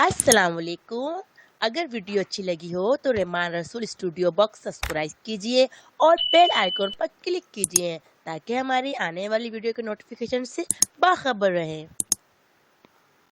अस्सलाम वालेकुम। अगर वीडियो अच्छी लगी हो तो रहमान रसूल स्टूडियो बॉक्स सब्सक्राइब कीजिए और बेल आइकॉन पर क्लिक कीजिए ताकि हमारी आने वाली वीडियो के नोटिफिकेशन से बाखबर रहें।